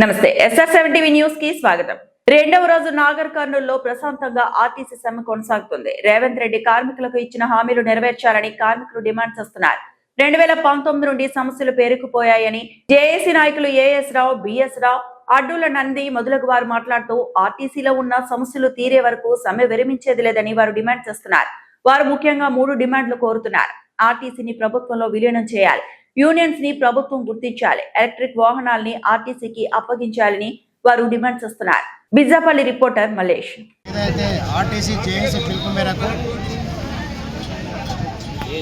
నమస్తే SR7 news కి స్వాగతం. రెండవ రోజు నాగర్ కర్నూలులో ప్రశాంతంగా ఆర్టీసీ సమ్మె కొనసాగుతుంది. రేవంత్ రెడ్డి కార్మికులకు ఇచ్చిన హామీలు నెరవేర్చాలని కార్మికులు డిమాండ్ చేస్తున్నారు. 2019 నుండి సమస్యలు పేరుకుపోయాయని జేఏసీ నాయకులు ఏఎస్ రావు, బిఎస్ రావు, అడ్డూల నంది మొదలగు వారు మాట్లాడుతూ ఆర్టీసీలో ఉన్న సమస్యలు తీరే వరకు సమ్మె విరమించేది లేదని వారు డిమాండ్ చేస్తున్నారు. వారు ముఖ్యంగా 3 డిమాండ్లు కోరుతున్నారు. ఆర్టీసీని ప్రభుత్వంలో విలీనం చేయాలి, యూనియన్స్ ని ప్రభుత్వం గుర్తించాలి, ఎలక్ట్రిక్ వాహనాల్ని ఆర్టీసీకి అప్పగించాలని వారు డిమాండ్ చేస్తున్నారు. బిజ్జాపల్లి రిపోర్టర్ మల్లేష్. ఏదైతే ఆర్టీసీ జేఏసీ పిలుపు మేరకు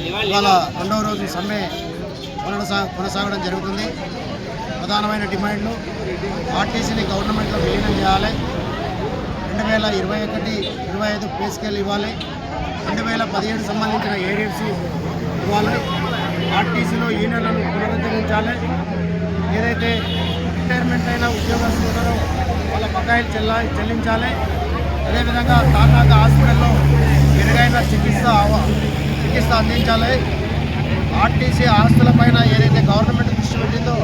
ఇవాళ రెండవ రోజు సమ్మె కొనసాగడం జరుగుతుంది. ప్రధానమైన డిమాండ్లు ఆర్టీసీని గవర్నమెంట్లో విలీనం చేయాలి, 2021-25 పే స్కేల్ ఇవ్వాలి, 2017 సంబంధించిన ఏరియర్స్ ఇవ్వాలి, ఆర్టీసీలో యూనియన్లను పునరుద్ధరించాలి, ఏదైతే రిటైర్మెంట్ అయిన ఉద్యోగస్తులు ఉన్నారో వాళ్ళ బకాయిలు చెల్లించాలి, అదేవిధంగా తార్నాక హాస్పిటల్లో మెరుగైన చికిత్స అందించాలి, ఆర్టీసీ ఆస్తులపైన ఏదైతే గవర్నమెంట్ దృష్టి పెట్టిందో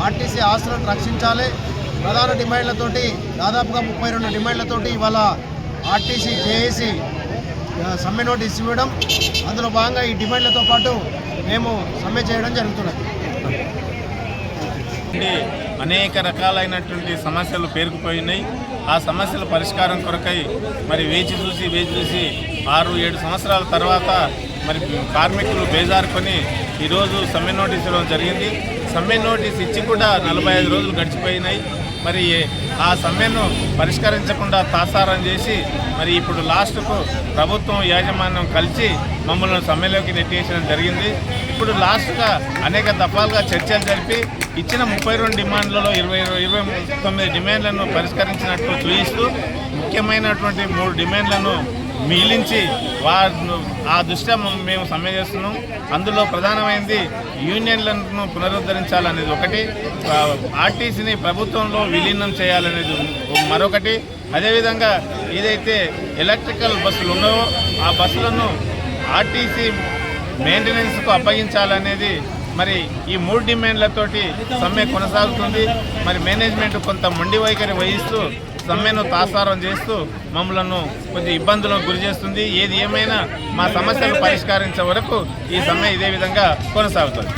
ఆర్టీసీ ఆస్తులను రక్షించాలి. ప్రధాన డిమాండ్లతోటి దాదాపుగా 32 డిమాండ్లతోటి ఇవాళ ఆర్టీసీ జేఏసీ సమ్మె నోటీస్ ఇవ్వడం, అందులో భాగంగా ఈ డిమాండ్లతో పాటు మేము సమ్మె చేయడం జరుగుతున్నది. అనేక రకాలైనటువంటి సమస్యలు పేరుకుపోయినాయి. ఆ సమస్యల పరిష్కారం కొరకై మరి వేచి చూసి 6-7 సంవత్సరాల తర్వాత మరి కార్మికులు బేజారుకొని ఈరోజు సమ్మె నోటీస్ ఇవ్వడం జరిగింది. సమ్మె నోటీస్ ఇచ్చి కూడా 45 రోజులు గడిచిపోయినాయి. మరి ఆ సమ్మెను పరిష్కరించకుండా తాసారం చేసి మరి ఇప్పుడు లాస్ట్కు ప్రభుత్వం యాజమాన్యం కలిసి మమ్మల్ని సమ్మెలోకి నెట్టేయడం జరిగింది. ఇప్పుడు లాస్ట్గా అనేక దఫాలుగా చర్చలు జరిపి ఇచ్చిన 32 డిమాండ్లలో 29 డిమాండ్లను పరిష్కరించినట్లు చూపిస్తూ ముఖ్యమైనటువంటి 3 డిమాండ్లను మిగిలించి ఆ దృష్ట్యా మేము సమ్మె చేస్తున్నాం. అందులో ప్రధానమైనది యూనియన్లను పునరుద్ధరించాలనేది ఒకటి, ఆర్టీసీని ప్రభుత్వంలో విలీనం చేయాలనేది మరొకటి, అదేవిధంగా ఏదైతే ఎలక్ట్రికల్ బస్సులు ఉన్నాయో ఆ బస్సులను ఆర్టీసీ మెయింటెనెన్స్కు అప్పగించాలనేది మరి ఈ 3 డిమాండ్లతోటి సమ్మె కొనసాగుతుంది. మరి మేనేజ్మెంట్ కొంత మొండి వైఖరి వహిస్తూ సమ్మెను తాసారం చేస్తూ మమ్మలను కొంచెం ఇబ్బందులకు గురి చేస్తుంది. ఏది ఏమైనా మా సమస్యలు పరిష్కరించే వరకు ఈ సమ్మె ఇదే విధంగా కొనసాగుతుంది.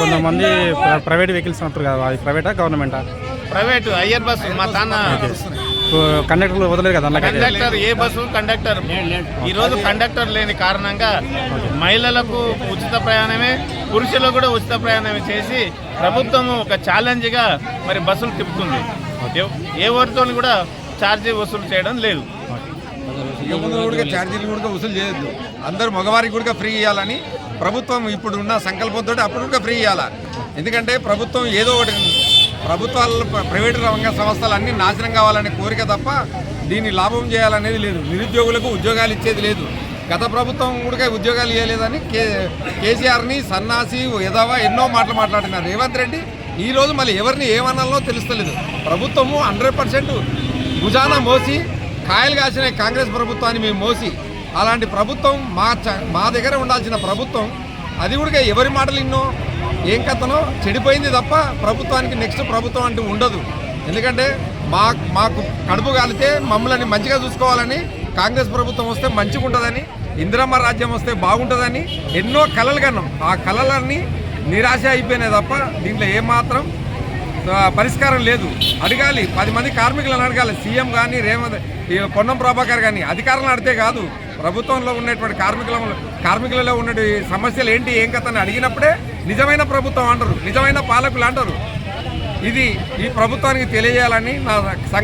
కొంతమంది ప్రైవేట్ వెహికల్స్ అంటారు కదా, అది ప్రైవేటా గవర్నమెంటా? ప్రైవేటు అయ్యర్ బస్సు మా తాన కండక్టర్లు వదలలేదు కదా. కండక్టర్ ఏ బస్సు కండక్టర్ ఈరోజు కండక్టర్ లేని కారణంగా మహిళలకు ఉచిత ప్రయాణమే, పురుషులకు కూడా ఉచిత ప్రయాణమే చేసి ప్రభుత్వం ఒక ఛాలెంజ్గా మరి బస్సులు తిప్పుతుంది. ఎవరితో కూడా ఛార్జీ వసూలు చేయడం లేదు. ఛార్జీలు కూడా వసూలు చేయొద్దు, అందరూ మగవారికి కూడా ఫ్రీ ఇవ్వాలని ప్రభుత్వం ఇప్పుడు ఉన్న సంకల్పంతో అప్పుడు కూడా ఫ్రీ ఇవ్వాలా. ఎందుకంటే ప్రభుత్వం ఏదో ఒకటి ప్రభుత్వాలు ప్రైవేటు రంగ సంస్థలు అన్నీ నాశనం కావాలనే కోరిక తప్ప దీన్ని లాభం చేయాలనేది లేదు. నిరుద్యోగులకు ఉద్యోగాలు ఇచ్చేది లేదు. గత ప్రభుత్వం కూడా ఉద్యోగాలు ఇవ్వలేదని కేసీఆర్ని సన్నాసి ఎదవా ఎన్నో మాటలు మాట్లాడినారు. రేవంత్ రెడ్డి ఈరోజు మళ్ళీ ఎవరిని ఏమనాలో తెలుస్తలేదు. ప్రభుత్వము 100% భుజాన మోసి కాయలు కాసిన కాంగ్రెస్ ప్రభుత్వాన్ని మేము మోసి, అలాంటి ప్రభుత్వం మా దగ్గర ఉండాల్సిన ప్రభుత్వం అది కూడా ఎవరి మాటలు ఇన్నో ఏం కథనో చెడిపోయింది తప్ప ప్రభుత్వానికి నెక్స్ట్ ప్రభుత్వం అంటూ ఉండదు. ఎందుకంటే మాకు కడుపు కాలితే మమ్మల్ని మంచిగా చూసుకోవాలని కాంగ్రెస్ ప్రభుత్వం వస్తే మంచిగా ఉంటుందని, ఇందిరమ్మ రాజ్యం వస్తే బాగుంటుందని ఎన్నో కలలు కన్నాం. ఆ కలలన్నీ నిరాశ అయిపోయినాయి తప్ప దీంట్లో ఏమాత్రం పరిష్కారం లేదు. అడగాలి, 10 మంది కార్మికులను అడగాలి. సీఎం కానీ పొన్నం ప్రభాకర్ కానీ అధికారులను అడితే కాదు, ప్రభుత్వంలో ఉన్నటువంటి కార్మికులలో ఉన్న సమస్యలు ఏంటి ఏం కథని అడిగినప్పుడే నిజమైన ప్రభుత్వం అంటారు, నిజమైన పాలకులు అంటారు. ఇది ఈ ప్రభుత్వానికి తెలియజేయాలని నా